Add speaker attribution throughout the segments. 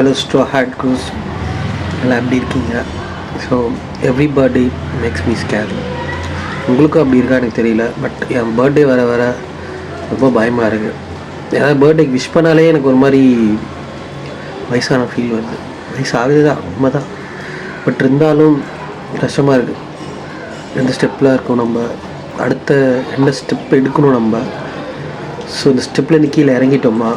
Speaker 1: Hello straw hat cruise எல்லாம் எப்படி இருக்கீங்க? So every birthday makes me scare. உங்களுக்கும் அப்படி இருக்கா எனக்கு தெரியல, பட் என் பர்த்டே வர வர ரொம்ப பயமாக இருக்குது. ஏதாவது பர்த்டேக்கு விஷ் பண்ணாலே எனக்கு ஒரு மாதிரி வயசான ஃபீல் வருது. வயசு ஆகுது தான், உண்மை தான், பட் இருந்தாலும் கஷ்டமாக இருக்குது. எந்த ஸ்டெப்பில் இருக்கோம் நம்ம, அடுத்த எந்த ஸ்டெப் எடுக்கணும் நம்ம. ஸோ இந்த ஸ்டெப்பில் கீழே இறங்கிட்டோமா,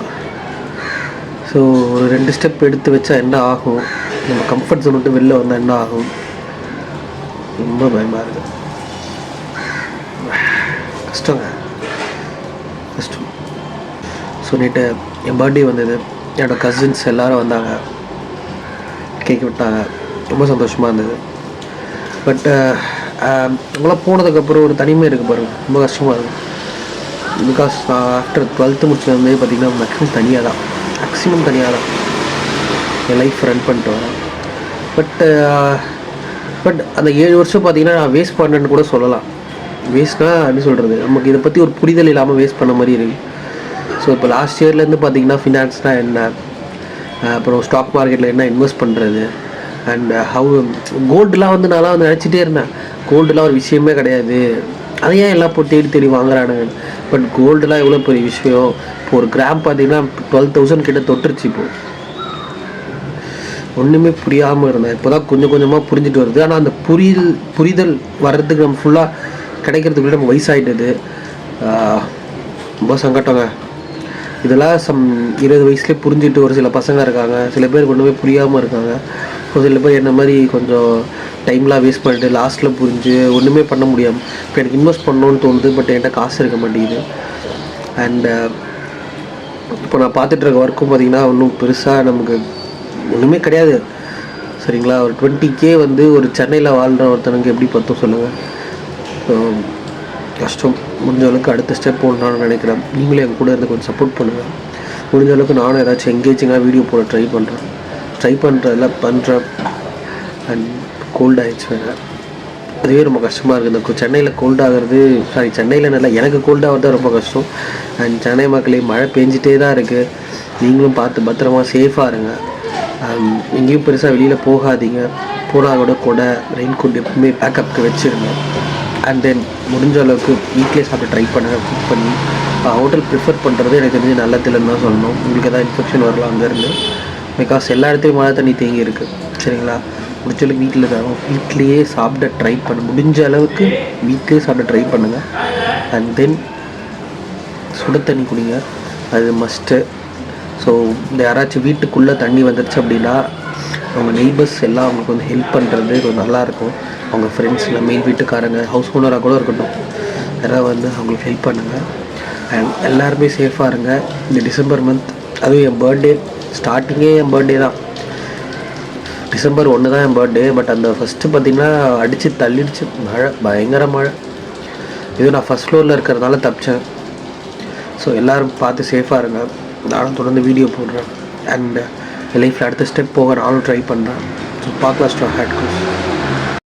Speaker 1: ஸோ ஒரு 2 ஸ்டெப் எடுத்து வச்சா என்ன ஆகும், நம்ம கம்ஃபர்ட் ஜோன் விட்டு வெளில வந்தால் என்ன ஆகும், ரொம்ப பயமாக இருக்குது. கஷ்டங்க, கஷ்டம். ஸோ நேற்று என் பர்த்டே வந்தது, என்னோடய கசின்ஸ் எல்லோரும் வந்தாங்க, கேக் விட்டாங்க, ரொம்ப சந்தோஷமாக இருந்தது. பட் அவங்களாம் போனதுக்கப்புறம் ஒரு தனிமை இருக்குது பாருங்கள், ரொம்ப கஷ்டமாக இருக்குது. பிகாஸ் நான் ஆஃப்டர் 12th முடிச்சதுலேருந்தே பார்த்திங்கன்னா மேக்ஸிமம் தனியாக தான் என் லைஃப் ரன் பண்ணிட்டு வரேன். பட் அந்த 7 வருஷம் பார்த்திங்கன்னா நான் வேஸ்ட் பண்ணேன்னு கூட சொல்லலாம். வேஸ்ட்னால் எப்படி சொல்கிறது, நமக்கு இதை பற்றி ஒரு புரிதல் இல்லாமல் வேஸ்ட் பண்ண மாதிரி இருக்குது. ஸோ இப்போ லாஸ்ட் இயர்லேருந்து பார்த்திங்கன்னா ஃபினான்ஸ்னால் என்ன, அப்புறம் ஸ்டாக் மார்க்கெட்டில் என்ன இன்வெஸ்ட் பண்ணுறது, அண்ட் ஹவு கோல்டுலாம் வந்து நான்லாம் வந்து நினச்சிட்டே இருந்தேன், கோல்டுலாம் ஒரு விஷயமே கிடையாது, அதை ஏன் எல்லாம் இப்போ தேடி வாங்குறானுங்க. பட் கோல்டுலாம் எவ்வளோ பெரிய விஷயம். இப்போ ஒரு கிராம் பார்த்திங்கன்னா 12,000 கிட்ட தொட்டுருச்சு. இப்போது ஒன்றுமே புரியாமல் இருந்தேன், இப்போ தான் கொஞ்சம் கொஞ்சமாக புரிஞ்சுட்டு வருது. ஆனால் அந்த புரிதல் வர்றதுக்கு நம்ம ஃபுல்லாக கிடைக்கிறதுக்குள்ளே நம்ம வயசாகிட்டது. ரொம்ப சங்கட்டங்க. இதெல்லாம் 20 வயசுலேயே புரிஞ்சுட்டு ஒரு சில பசங்க இருக்காங்க, சில பேர் ஒன்றுமே புரியாமல் இருக்காங்க, ஒரு சில பேர் என்ன மாதிரி கொஞ்சம் டைம்லாம் வேஸ்ட் பண்ணிட்டு லாஸ்ட்டில் புரிஞ்சு ஒன்றுமே பண்ண முடியாமல். இப்போ எனக்கு இன்வெஸ்ட் பண்ணணுன்னு தோணுது, பட் என்கிட்ட காசு இருக்க மாட்டேங்குது. அண்ட் இப்போ நான் பார்த்துட்டு இருக்க ஒர்க்கும் பார்த்திங்கன்னா ஒன்றும் பெருசாக நமக்கு ஒன்றுமே கிடையாது, சரிங்களா. ஒரு 20K வந்து ஒரு சென்னையில் வாழ்கிற ஒருத்தனுக்கு எப்படி பற்றும் சொல்லுங்கள். ஸோ கஷ்டம். முடிஞ்ச அளவுக்கு அடுத்த ஸ்டெப் போடணும்னு நினைக்கிறேன். நீங்களே எங்கள் கூட இருந்து கொஞ்சம் சப்போர்ட் பண்ணுங்கள். முடிஞ்ச அளவுக்கு நானும் ஏதாச்சும் எங்கேஜிங்காக வீடியோ போட ட்ரை பண்ணுறேன். அண்ட் கோல்ட் ஆகிடுச்சு வேறு, அதுவே ரொம்ப கஷ்டமாக இருக்குது. இந்த சென்னையில் கோல்ட் ஆகிறது, சென்னையில் நல்லா எனக்கு கோல்ட் ஆகிறது தான் ரொம்ப கஷ்டம். அண்ட் சென்னை மக்களே மழை பெஞ்சிட்டே தான் இருக்குது. நீங்களும் பார்த்து பத்திரமா சேஃபாக இருங்க. எங்கேயும் பெருசாக வெளியில் போகாதீங்க. போனால் கூட கொடை, ரெயின் கோட் எப்பவுமே பேக்கப்புக்கு வச்சுருங்க. அண்ட் தென் முடிஞ்ச அளவுக்கு வீட்டிலே சாப்பிட்டு ட்ரை பண்ணுங்கள். குக் பண்ணி ஹோட்டல் ப்ரிஃபர் பண்ணுறது எனக்கு தெரிஞ்சு நல்லதில்லைன்னு தான் சொல்லணும். உங்களுக்கு எதாவது இன்ஃபெக்ஷன் வரலாம் அங்கேருந்து, பிகாஸ் எல்லா இடத்துலையும் மழை தண்ணி தேங்கி இருக்குது, சரிங்களா. முடிஞ்ச அளவுக்கு வீட்டிலையே சாப்பிட ட்ரை முடிஞ்ச அளவுக்கு வீட்டிலே சாப்பிட ட்ரை பண்ணுங்கள். அண்ட் தென் சுட தண்ணி குடிங்க, அது மஸ்ட்டு. ஸோ இந்த யாராச்சும் வீட்டுக்குள்ளே தண்ணி வந்துடுச்சு அப்படின்னா அவங்க நெய்பர்ஸ் எல்லாம் அவங்களுக்கு வந்து ஹெல்ப் பண்ணுறது கொஞ்சம் நல்லாயிருக்கும். அவங்க ஃப்ரெண்ட்ஸ் மெயின் வீட்டுக்காரங்க, ஹவுஸ் ஓனராக கூட இருக்கட்டும், யாராவது வந்து அவங்களுக்கு ஹெல்ப் பண்ணுங்கள். அண்ட் எல்லாருமே சேஃபாக இருங்க. இந்த டிசம்பர் மந்த், அதுவும் என் பர்த்டே ஸ்டார்டிங்கே என் பர்த்டே தான், December 1 தான் என் பர்த்டே. பட் அந்த ஃபஸ்ட்டு பார்த்திங்கன்னா அடித்து தள்ளிடுச்சு மழை, பயங்கர மழை. இதுவும் நான் ஃபஸ்ட் ஃப்ளோரில் இருக்கிறதுனால தப்பிச்சேன். ஸோ எல்லோரும் பார்த்து சேஃபாக இருங்க. நானும் தொடர்ந்து வீடியோ போடுறேன். அண்ட் லைஃப்பில் அடுத்த ஸ்டெப் போக நானும் ட்ரை பண்ணுறேன். ஸோ பார்க்கலாம். Straw hat cruise.